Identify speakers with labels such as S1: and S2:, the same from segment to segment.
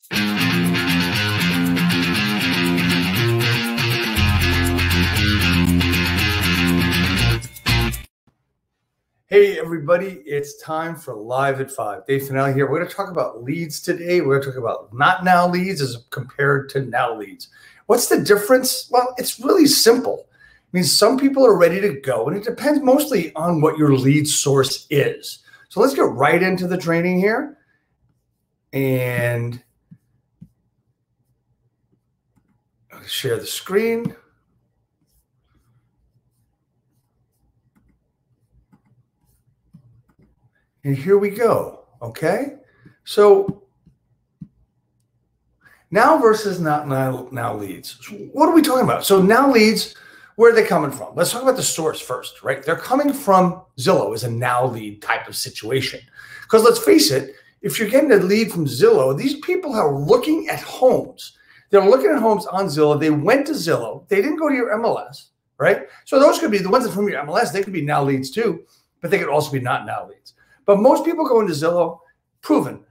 S1: Hey everybody, it's time for Live at 5. Dave Finale here. We're going to talk about leads today. We're going to talk about not now leads as compared to now leads. What's the difference? Well, it's really simple. It means some people are ready to go, and it depends mostly on what your lead source is. So let's get right into the training here. And I'll share the screen. And here we go, okay? So now versus not now leads. What are we talking about? So now leads, where are they coming from? Let's talk about the source first, right? They're coming from Zillow as a now lead type of situation. Because let's face it, if you're getting a lead from Zillow, these people are looking at homes. They're looking at homes on Zillow. They went to Zillow. They didn't go to your MLS, right? So those could be the ones that from your MLS. They could be now leads too, but they could also be not now leads. But most people go into Zillow, proven,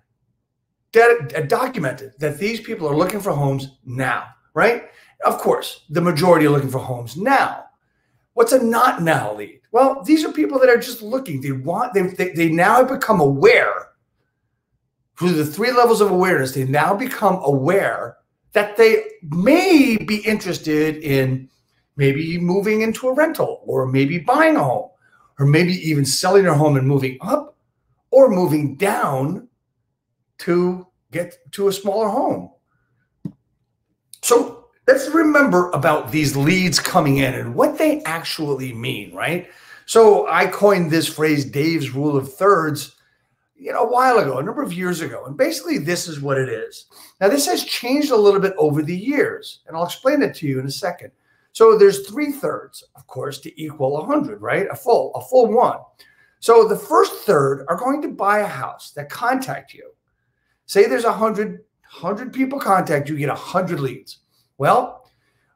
S1: documented that these people are looking for homes now, right? Of course, the majority are looking for homes now. What's a not now lead? Well, these are people that are just looking. They now have become aware through the 3 levels of awareness. They now become aware that they may be interested in maybe moving into a rental, or maybe buying a home, or maybe even selling their home and moving up, or moving down to get to a smaller home. So let's remember about these leads coming in and what they actually mean, right? So I coined this phrase, Dave's rule of thirds, a while ago, a number of years ago. And basically this is what it is. Now this has changed a little bit over the years, and I'll explain it to you in a second. So there's 3/3, of course, to equal 100, right? A full one. So the first third are going to buy a house that contact you. Say there's 100 people contact you, you get 100 leads. Well,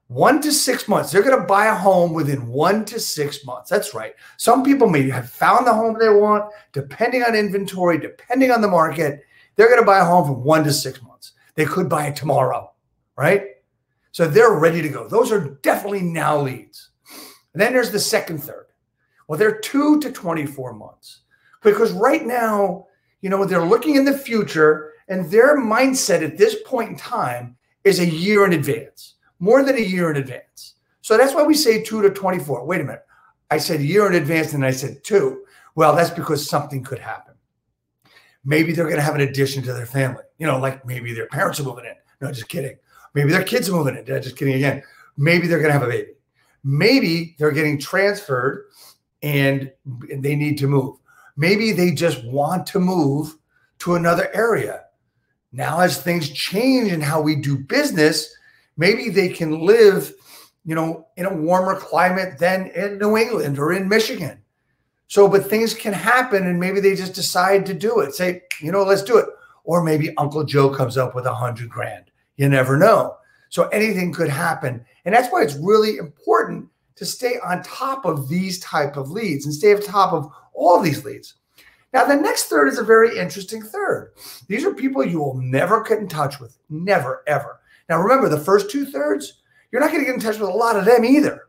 S1: 1 to 6 months, they're going to buy a home within 1 to 6 months. That's right. Some people may have found the home they want, depending on inventory, depending on the market. They're going to buy a home from 1 to 6 months. They could buy it tomorrow, right? So they're ready to go. Those are definitely now leads. And then there's the second third. Well, they're 2 to 24 months, because right now, they're looking in the future, and their mindset at this point in time is a year in advance, more than a year in advance. So that's why we say 2 to 24. Wait a minute. I said a year in advance, and I said 2. Well, that's because something could happen. Maybe they're going to have an addition to their family. Like maybe their parents are moving in. No, just kidding. Maybe their kids are moving in. Just kidding again. Maybe they're going to have a baby. Maybe they're getting transferred and they need to move. Maybe they just want to move to another area. Now, as things change in how we do business, maybe they can live, in a warmer climate than in New England or in Michigan. So, but things can happen, and maybe they just decide to do it. Say, let's do it. Or maybe Uncle Joe comes up with 100 grand. You never know. So anything could happen. And that's why it's really important to stay on top of these type of leads and stay on top of all these leads. Now, the next third is a very interesting third. These are people you will never get in touch with. Never, ever. Now, remember, the first 2/3, you're not going to get in touch with a lot of them either.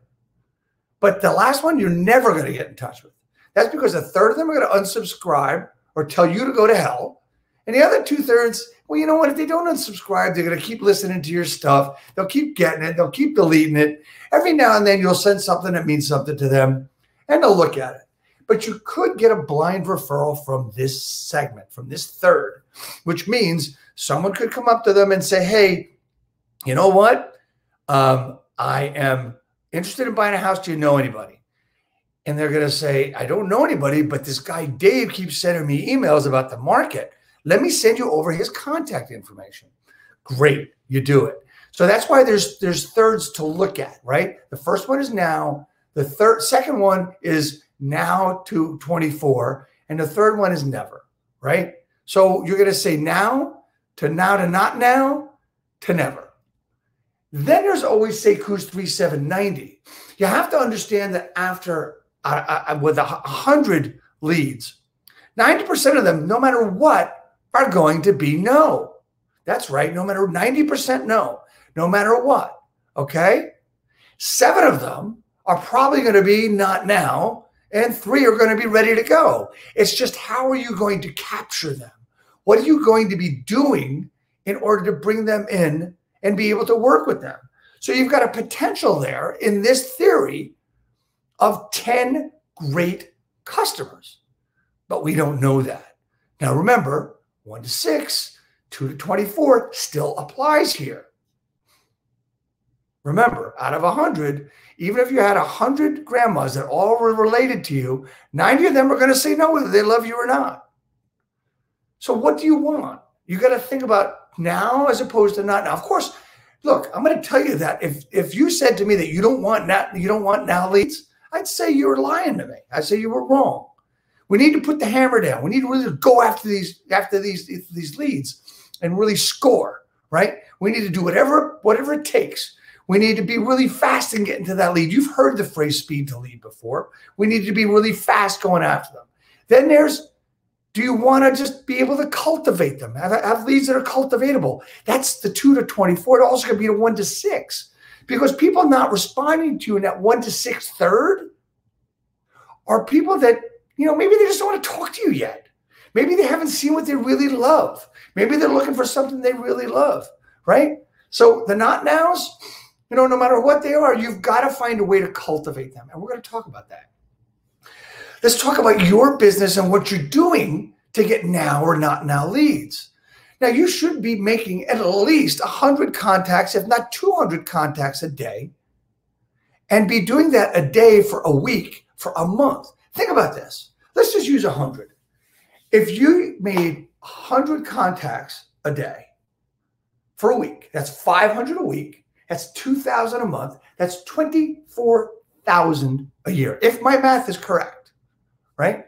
S1: But the last one, you're never going to get in touch with. That's because 1/3 of them are going to unsubscribe or tell you to go to hell. And the other 2/3, well, you know what? If they don't unsubscribe, they're going to keep listening to your stuff. They'll keep getting it. They'll keep deleting it. Every now and then you'll send something that means something to them, and they'll look at it. But you could get a blind referral from this segment, from this third, which means someone could come up to them and say, hey, you know what? I am interested in buying a house. Do you know anybody? And they're going to say, I don't know anybody, but this guy Dave keeps sending me emails about the market. Let me send you over his contact information. Great, you do it. So that's why there's thirds to look at, right? The first one is now. The second one is now to 24, and the third one is never, right? So you're going to say now to not now to never. Then there's always say Coos 3790. You have to understand that after with 100 leads, 90% of them, no matter what, are going to be no. That's right. No matter 90% no, no matter what. Okay. 7 of them are probably going to be not now, and 3 are going to be ready to go. It's just, how are you going to capture them? What are you going to be doing in order to bring them in and be able to work with them? So you've got a potential there in this theory of 10 great customers, but we don't know that. Now remember, 1 to 6, 2 to 24 still applies here. Remember, out of 100, even if you had 100 grandmas that all were related to you, 90 of them are going to say no, whether they love you or not. So what do you want? You got to think about now as opposed to not now. Of course, look, I'm going to tell you that if you said to me that you don't want now leads, I'd say you were lying to me. I'd say you were wrong. We need to put the hammer down. We need to really go after these leads and really score, right? We need to do whatever it takes. We need to be really fast in getting to that lead. You've heard the phrase speed to lead before. We need to be really fast going after them. Then there's, do you want to just be able to cultivate them? Have leads that are cultivatable. That's the 2 to 24. It also could be a 1 to 6. Because people not responding to you in that 1 to 6 third are people that, maybe they just don't want to talk to you yet. Maybe they haven't seen what they really love. Maybe they're looking for something they really love, right? So the not nows, no matter what they are, you've got to find a way to cultivate them. And we're going to talk about that. Let's talk about your business and what you're doing to get now or not now leads. Now, you should be making at least 100 contacts, if not 200 contacts a day, and be doing that a day for a week, for a month. Think about this. Let's just use 100. If you made 100 contacts a day for a week, that's 500 a week. That's 2,000 a month. That's 24,000 a year, if my math is correct, right?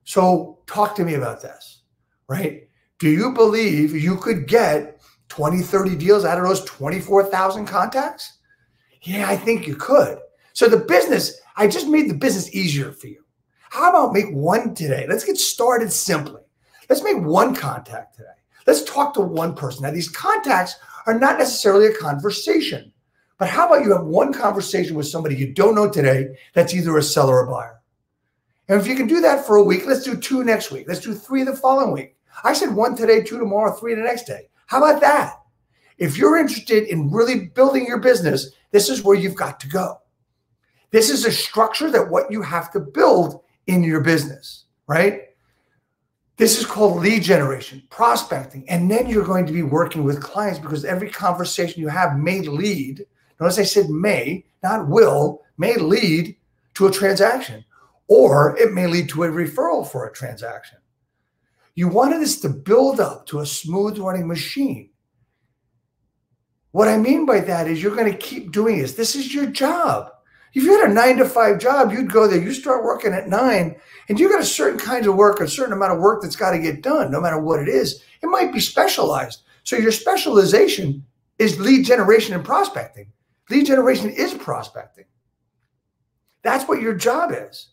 S1: So talk to me about this, right? Do you believe you could get 20, 30 deals out of those 24,000 contacts? Yeah, I think you could. So the business, I just made the business easier for you. How about make one today? Let's get started simply. Let's make one contact today. Let's talk to one person. Now, these contacts are not necessarily a conversation, but how about you have one conversation with somebody you don't know today that's either a seller or buyer? And if you can do that for a week, let's do 2 next week. Let's do 3 the following week. I said 1 today, 2 tomorrow, 3 the next day. How about that? If you're interested in really building your business, this is where you've got to go. This is a structure that what you have to build in your business, right? This is called lead generation, prospecting. And then you're going to be working with clients because every conversation you have may lead, notice I said may, not will, may lead to a transaction, or it may lead to a referral for a transaction. You wanted this to build up to a smooth running machine. What I mean by that is you're going to keep doing this. This is your job. If you had a 9 to 5 job, you'd go there, you start working at 9, and you got a certain kind of work, a certain amount of work that's got to get done, no matter what it is. It might be specialized. So your specialization is lead generation and prospecting. Lead generation is prospecting. That's what your job is.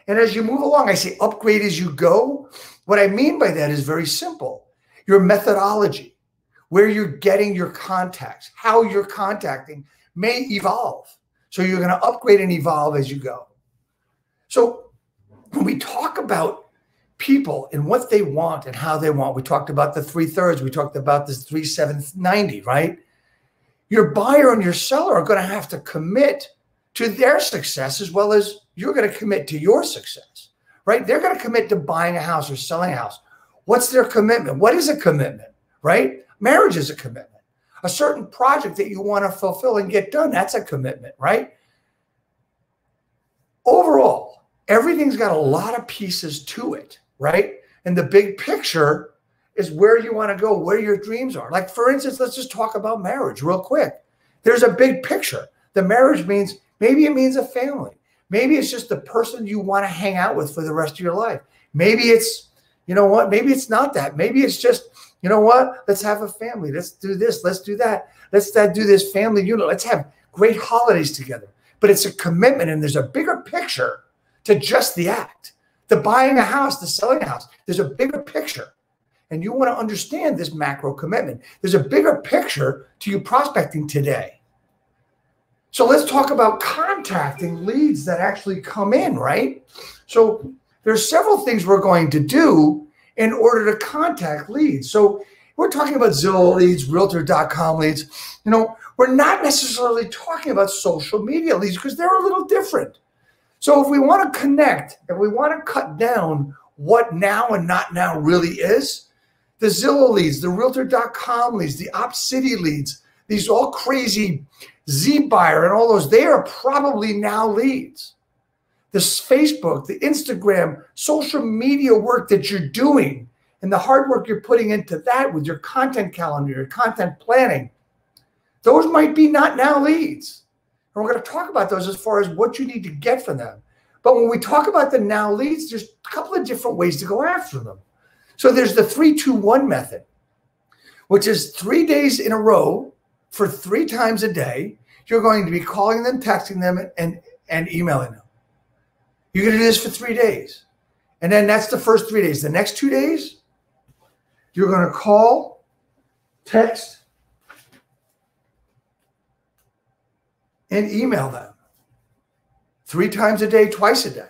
S1: And as you move along, I say upgrade as you go. What I mean by that is very simple. Your methodology, where you're getting your contacts, how you're contacting may evolve. So you're going to upgrade and evolve as you go. So when we talk about people and what they want and how they want, we talked about the 3 thirds. We talked about this 3, 7, 90, right? Your buyer and your seller are going to have to commit to their success as well as you're going to commit to your success, right? They're going to commit to buying a house or selling a house. What's their commitment? What is a commitment, right? Marriage is a commitment. A certain project that you want to fulfill and get done, that's a commitment, right? Overall, everything's got a lot of pieces to it, right? And the big picture is where you want to go, where your dreams are. Like, for instance, let's just talk about marriage real quick. There's a big picture. The marriage means, maybe it means a family. Maybe it's just the person you want to hang out with for the rest of your life. Maybe it's, you know what? Maybe it's not that. Maybe it's just, you know what? Let's have a family. Let's do this. Let's do that. Let's do this family unit. Let's have great holidays together. But it's a commitment, and there's a bigger picture to just the act. The buying a house, the selling a house. There's a bigger picture. and you want to understand this macro commitment. There's a bigger picture to you prospecting today. So let's talk about contacting leads that actually come in, right? So there's several things we're going to do in order to contact leads. So we're talking about Zillow leads, Realtor.com leads. You know, we're not necessarily talking about social media leads because they're a little different. So if we want to connect, if we want to cut down what now and not now really is, the Zillow leads, the Realtor.com leads, the OpCity leads, these all crazy Z-Buyer and all those, they are probably now leads. This Facebook, the Instagram, social media work that you're doing and the hard work you're putting into that with your content calendar, your content planning, those might be not now leads. And we're going to talk about those as far as what you need to get from them. But when we talk about the now leads, there's a couple of different ways to go after them. So there's the 3-2-1 method, which is 3 days in a row for 3 times a day. You're going to be calling them, texting them, and emailing them. You're going to do this for 3 days. And then that's the first 3 days. The next 2 days, you're going to call, text, and email them 3 times a day, twice a day.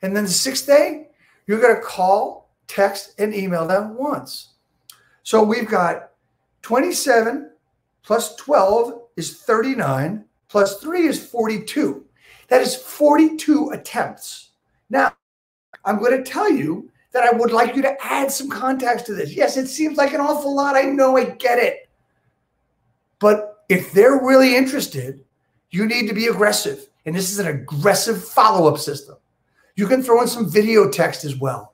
S1: And then the 6th day, you're going to call, text, and email them once. So we've got 27 plus 12 is 39, plus 3 is 42. That is 42 attempts. Now, I'm going to tell you that I would like you to add some contacts to this. Yes, it seems like an awful lot. I know, I get it. But if they're really interested, you need to be aggressive. And this is an aggressive follow-up system. You can throw in some video text as well.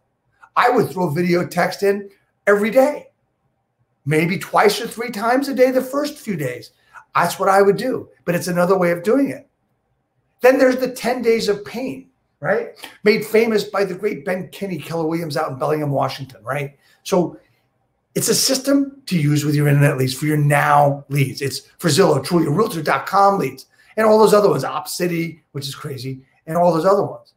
S1: I would throw video text in every day, maybe twice or 3 times a day the first few days. That's what I would do, but it's another way of doing it. Then there's the 10 days of pain, right? Made famous by the great Ben Kinney, Keller Williams out in Bellingham, Washington, right? So it's a system to use with your internet leads for your now leads. It's for Zillow, Trulia, Realtor.com leads, and all those other ones, OpCity, which is crazy, and all those other ones.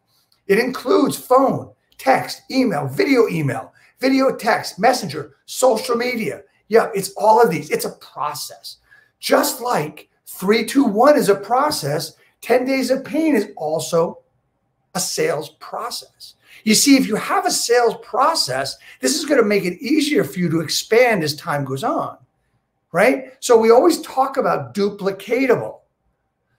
S1: It includes phone, text, email, video text, messenger, social media. Yeah, it's all of these. It's a process. Just like 3-2-1 is a process, 10 days of pain is also a sales process. You see, if you have a sales process, this is going to make it easier for you to expand as time goes on, right? So we always talk about duplicatable.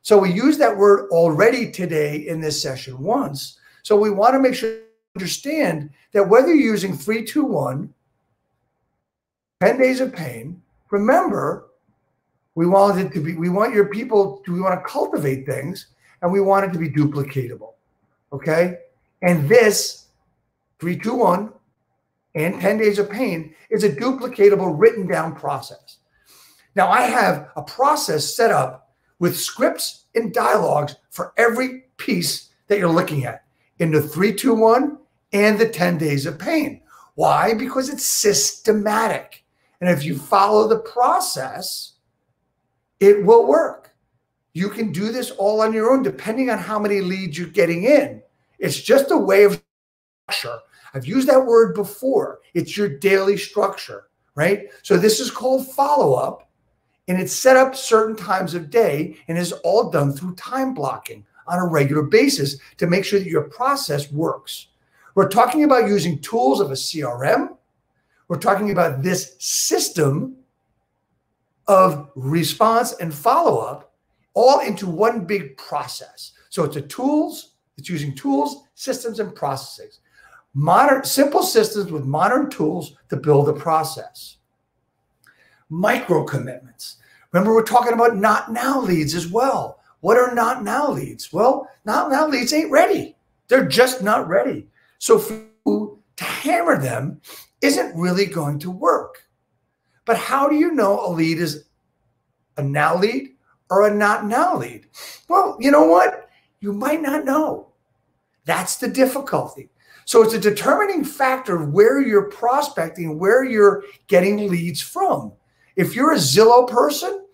S1: So we use that word already today in this session once. So we want to make sure you understand that whether you're using 3-2-1, 10 days of pain, remember, we want your people to, we want to cultivate things and we want it to be duplicatable. Okay. And this 3-2-1 and 10 days of pain is a duplicatable written down process. Now I have a process set up with scripts and dialogues for every piece that you're looking at in the 3-2-1 and the 10 days of pain. Why? Because it's systematic. And if you follow the process, it will work. You can do this all on your own, depending on how many leads you're getting in. It's just a way of structure. I've used that word before. It's your daily structure, right? So this is called follow-up, and it's set up certain times of day and is all done through time blocking on a regular basis to make sure that your process works. We're talking about using tools of a CRM. We're talking about this system of response and follow-up all into one big process. So it's using tools, systems, and processes. Simple systems with modern tools to build a process. Micro commitments. Remember, we're talking about not now leads as well. What are not now leads? Well, not now leads ain't ready. They're just not ready. So for you to hammer them isn't really going to work. But how do you know a lead is a now lead or a not now lead? Well, you know what? You might not know. That's the difficulty. So it's a determining factor of where you're prospecting, where you're getting leads from. If you're a Zillow person,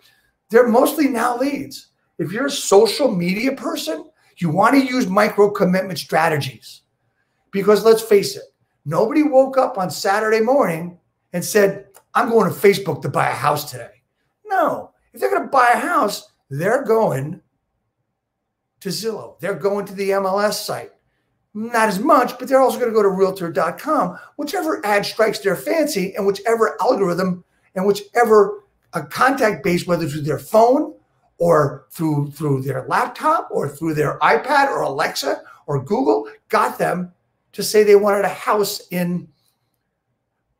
S1: they're mostly now leads. If you're a social media person, you want to use micro commitment strategies. Because let's face it, nobody woke up on Saturday morning and said, I'm going to Facebook to buy a house today. No, if they're going to buy a house, they're going to Zillow. They're going to the MLS site. Not as much, but they're also going to go to realtor.com, whichever ad strikes their fancy and whichever algorithm and whichever contact base, whether through their phone or through their laptop or through their iPad or Alexa or Google, got them to say they wanted a house in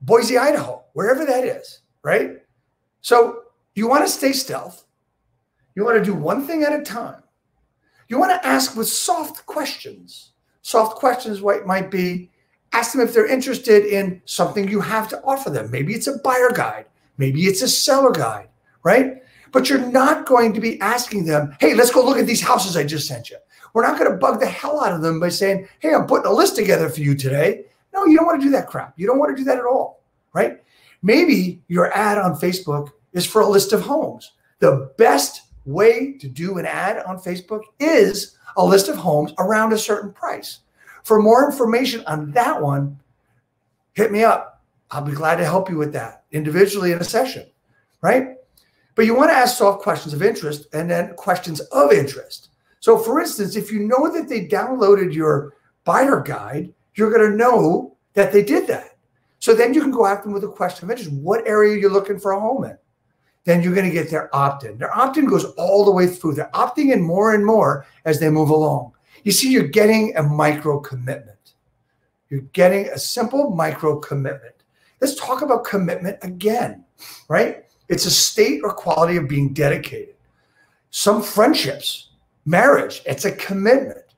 S1: Boise, Idaho, wherever that is, right? So you want to stay stealth. You want to do one thing at a time. You want to ask with soft questions. Soft questions might be, ask them if they're interested in something you have to offer them. Maybe it's a buyer guide. Maybe it's a seller guide, right? But you're not going to be asking them, hey, let's go look at these houses I just sent you. We're not going to bug the hell out of them by saying, hey, I'm putting a list together for you today. No, you don't want to do that crap. You don't want to do that at all, right? Maybe your ad on Facebook is for a list of homes. The best way to do an ad on Facebook is a list of homes around a certain price. For more information on that one, hit me up. I'll be glad to help you with that individually in a session, right? But you want to ask soft questions of interest and then questions of interest. So for instance, if you know that they downloaded your buyer guide, you're going to know that they did that. So then you can go after them with a question of interest. What area are you looking for a home in? Then you're going to get their opt-in. Their opt-in goes all the way through. They're opting in more and more as they move along. You see, you're getting a micro commitment. You're getting a simple micro commitment. Let's talk about commitment again, right? It's a state or quality of being dedicated. Some friendships, marriage, it's a commitment.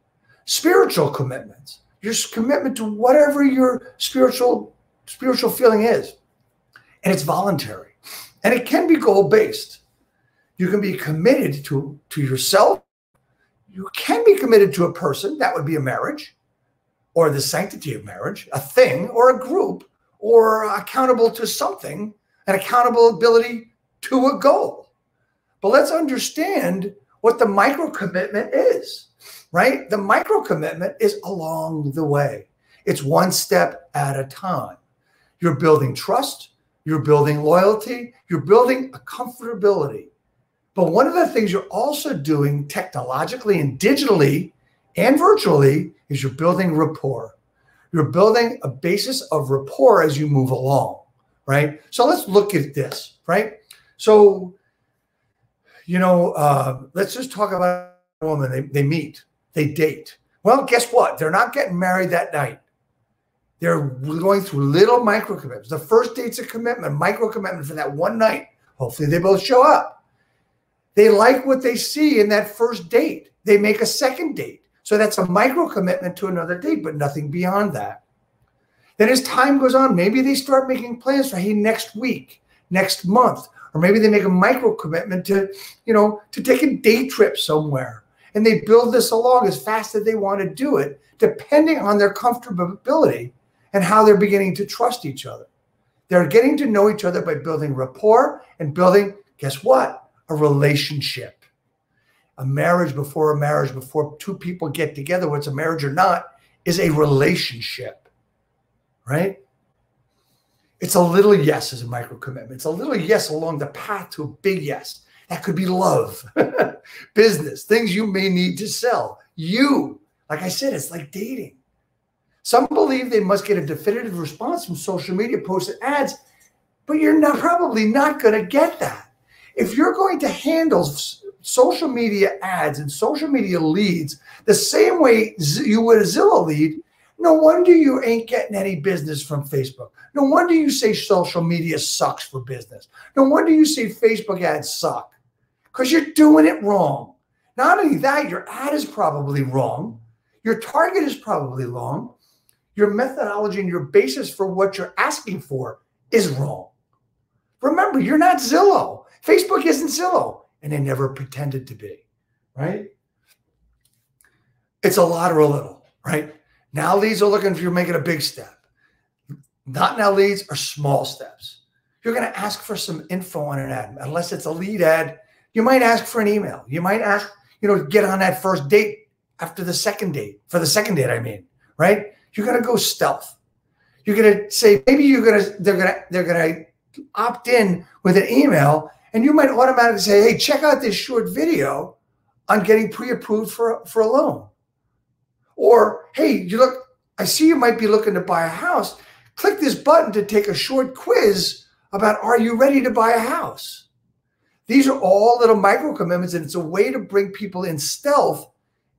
S1: Spiritual commitments, your commitment to whatever your spiritual feeling is. And it's voluntary. And it can be goal-based. You can be committed to yourself. You can be committed to a person. That would be a marriage or the sanctity of marriage, a thing or a group, or accountable to something, an accountability to a goal. But let's understand what the micro commitment is, right? The micro commitment is along the way. It's one step at a time. You're building trust. You're building loyalty. You're building a comfortability. But one of the things you're also doing technologically and digitally and virtually is you're building rapport. You're building a basis of rapport as you move along, right? So let's look at this, right? So, let's just talk about a woman. They meet, they date. Well, guess what? They're not getting married that night. They're going through little micro commitments. The first date's a commitment, micro commitment for that one night. Hopefully they both show up. They like what they see in that first date. They make a second date. So that's a micro commitment to another date, but nothing beyond that. Then as time goes on, maybe they start making plans for, hey, next week, next month, or maybe they make a micro commitment to take a day trip somewhere. And they build this along as fast as they want to do it, depending on their comfortability and how they're beginning to trust each other. They're getting to know each other by building rapport and building, guess what? A relationship. A marriage, before two people get together, whether it's a marriage or not, is a relationship, right? It's a little yes as a micro commitment. It's a little yes along the path to a big yes. That could be love, business, things you may need to sell. Like I said, it's like dating. Some believe they must get a definitive response from social media posts and ads, but you're probably not going to get that. If you're going to handle social media ads and social media leads the same way you would a Zillow lead, no wonder you ain't getting any business from Facebook. No wonder you say social media sucks for business. No wonder you say Facebook ads suck, because you're doing it wrong. Not only that, your ad is probably wrong. Your target is probably wrong. Your methodology and your basis for what you're asking for is wrong. Remember, you're not Zillow. Facebook isn't Zillow, and they never pretended to be, right? It's a lot or a little, right? Now leads are looking for you making a big step. Not now leads are small steps. You're going to ask for some info on an ad. Unless it's a lead ad, you might ask for an email. You might ask, get on that first date after the second date, for the second date, right? You're going to go stealth. You're going to say, maybe they're going to opt in with an email, and you might automatically say, hey, check out this short video on getting pre-approved for a loan. Or, hey, I see you might be looking to buy a house. Click this button to take a short quiz about, are you ready to buy a house? These are all little micro commitments, and it's a way to bring people in stealth.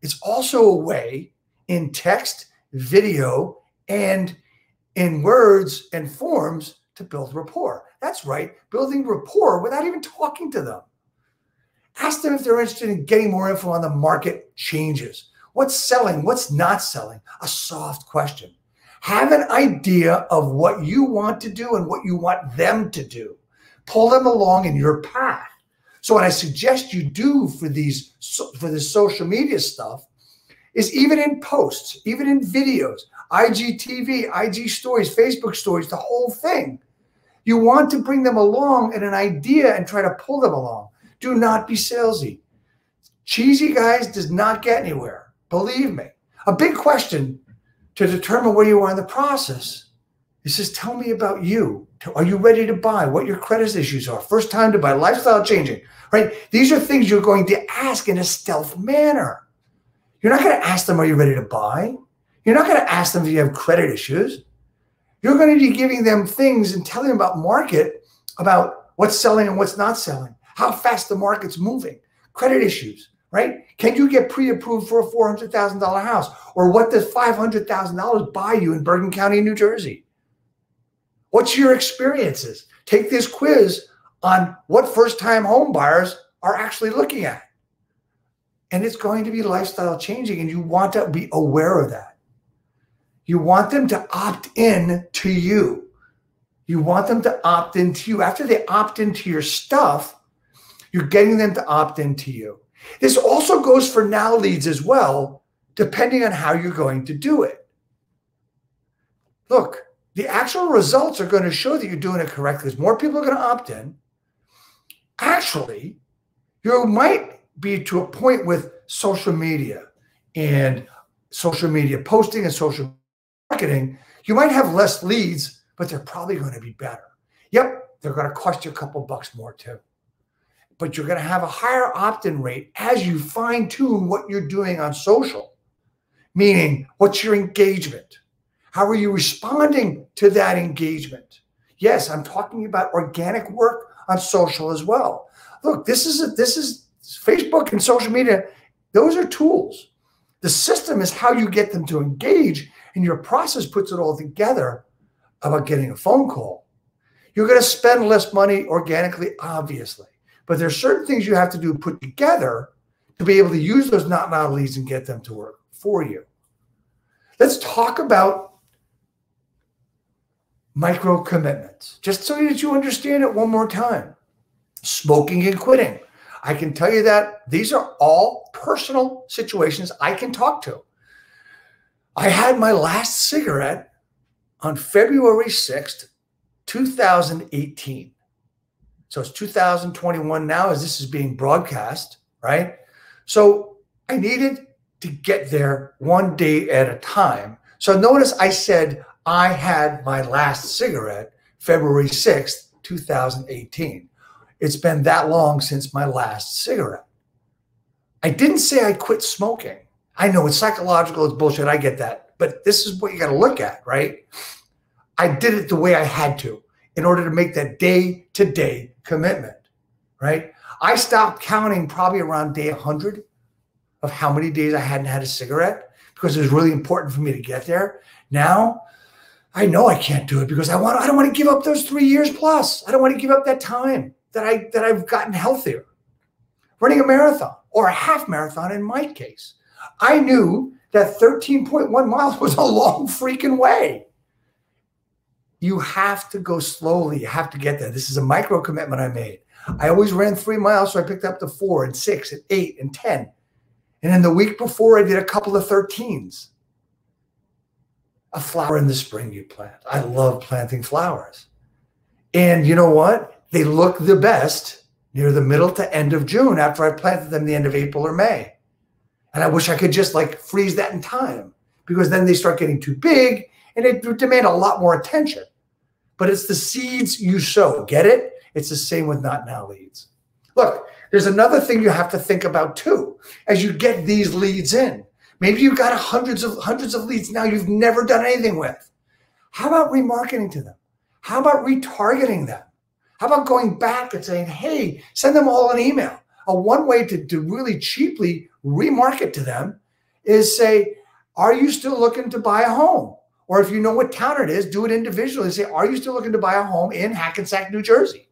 S1: It's also a way in text, video, and in words and forms to build rapport. That's right, building rapport without even talking to them. Ask them if they're interested in getting more info on the market changes. What's selling? What's not selling? A soft question. Have an idea of what you want to do and what you want them to do. Pull them along in your path. So what I suggest you do for this social media stuff is, even in posts, even in videos, IGTV, IG stories, Facebook stories, the whole thing. You want to bring them along in an idea and try to pull them along. Do not be salesy. Cheesy guys does not get anywhere. Believe me. A big question to determine where you are in the process is just, tell me about you. Are you ready to buy? What your credit issues are? First time to buy, lifestyle changing, right? These are things you're going to ask in a stealth manner. You're not going to ask them, are you ready to buy? You're not going to ask them if you have credit issues. You're going to be giving them things and telling them about market, about what's selling and what's not selling, how fast the market's moving, credit issues, right? Can you get pre-approved for a $400,000 house? Or what does $500,000 buy you in Bergen County, New Jersey? What's your experiences? Take this quiz on what first-time home buyers are actually looking at. And it's going to be lifestyle changing, and you want to be aware of that. You want them to opt in to you. You want them to opt into you. After they opt into your stuff, you're getting them to opt into you. This also goes for now leads as well, depending on how you're going to do it. Look, the actual results are going to show that you're doing it correctly. As more people are going to opt in. Actually, you might be to a point with social media and social media posting and social marketing. You might have less leads, but they're probably going to be better. Yep, they're going to cost you a couple bucks more too. But you're going to have a higher opt-in rate as you fine-tune what you're doing on social. Meaning, what's your engagement? How are you responding to that engagement? Yes, I'm talking about organic work on social as well. Look, this is Facebook and social media. Those are tools. The system is how you get them to engage, and your process puts it all together about getting a phone call. You're going to spend less money organically, obviously, but there's certain things you have to do, put together to be able to use those not now leads and get them to work for you. Let's talk about micro commitments, just so that you understand it one more time. Smoking and quitting. I can tell you that these are all personal situations I can talk to. I had my last cigarette on February 6th, 2018. So it's 2021 now as this is being broadcast, right? So I needed to get there one day at a time. So notice I said I had my last cigarette February 6th, 2018. It's been that long since my last cigarette. I didn't say I quit smoking. I know it's psychological, it's bullshit, I get that. But this is what you got to look at, right? I did it the way I had to in order to make that day-to-day commitment, right? I stopped counting probably around day 100 of how many days I hadn't had a cigarette because it was really important for me to get there. Now, I know I can't do it because I don't want to give up those 3 years plus. I don't want to give up that time that I've gotten healthier. Running a marathon or a half marathon in my case. I knew that 13.1 miles was a long freaking way. You have to go slowly. You have to get there. This is a micro commitment I made. I always ran 3 miles, so I picked up to 4 and 6 and 8 and 10. And then the week before, I did a couple of 13s. A flower in the spring you plant. I love planting flowers. And you know what? They look the best near the middle to end of June after I planted them the end of April or May. And I wish I could just like freeze that in time because then they start getting too big and it would demand a lot more attention. But it's the seeds you sow. Get it? It's the same with Not Now leads. Look, there's another thing you have to think about too. As you get these leads in, maybe you've got hundreds of leads now you've never done anything with. How about remarketing to them? How about retargeting them? How about going back and saying, hey, send them all an email? One way to really cheaply remarket to them is say, are you still looking to buy a home? Or if you know what town it is, do it individually. Say, are you still looking to buy a home in Hackensack, New Jersey?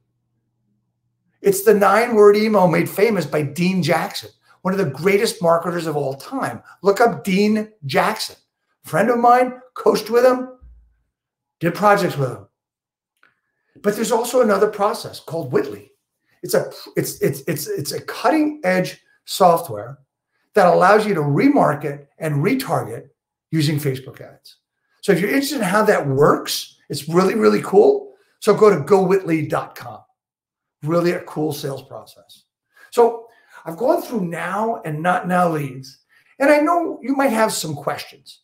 S1: It's the 9-word email made famous by Dean Jackson, one of the greatest marketers of all time. Look up Dean Jackson. Friend of mine, coached with him, did projects with him. But there's also another process called Whitley. It's a cutting edge software that allows you to remarket and retarget using Facebook ads. So if you're interested in how that works, it's really, really cool. So go to gowhitly.com. Really a cool sales process. So I've gone through now and not now leads, and I know you might have some questions.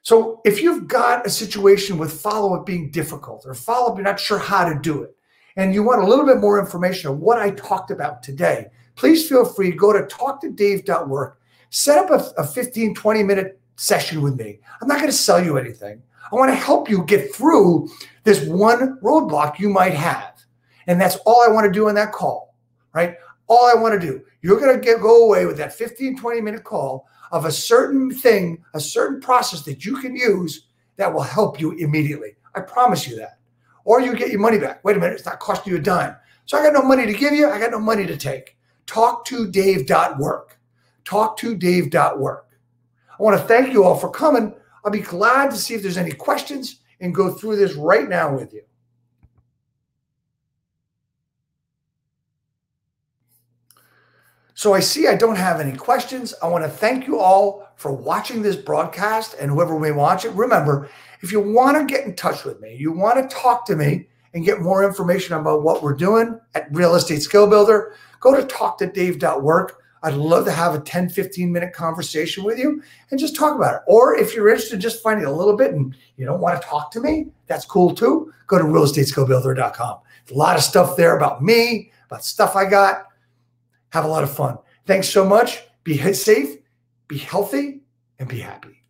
S1: So if you've got a situation with follow-up being difficult or follow-up, you're not sure how to do it, and you want a little bit more information on what I talked about today, please feel free to go to talktodave.work, set up a 15, 20-minute session with me. I'm not going to sell you anything. I want to help you get through this one roadblock you might have. And that's all I want to do in that call, right? All I want to do. You're going to go away with that 15, 20-minute call of a certain thing, a certain process that you can use that will help you immediately. I promise you that. Or you get your money back. Wait a minute, it's not costing you a dime. So I got no money to give you. I got no money to take. Talktodave.work. Talktodave.work. I want to thank you all for coming. I'll be glad to see if there's any questions and go through this right now with you. So I see I don't have any questions. I want to thank you all for watching this broadcast and whoever may watch it. Remember, if you want to get in touch with me, you want to talk to me and get more information about what we're doing at Real Estate Skill Builder, go to talktodave.work. I'd love to have a 10, 15-minute conversation with you and just talk about it. Or if you're interested in just finding a little bit and you don't want to talk to me, that's cool too. Go to realestateskillbuilder.com. There's a lot of stuff there about me, about stuff I got. Have a lot of fun. Thanks so much. Be safe, be healthy, and be happy.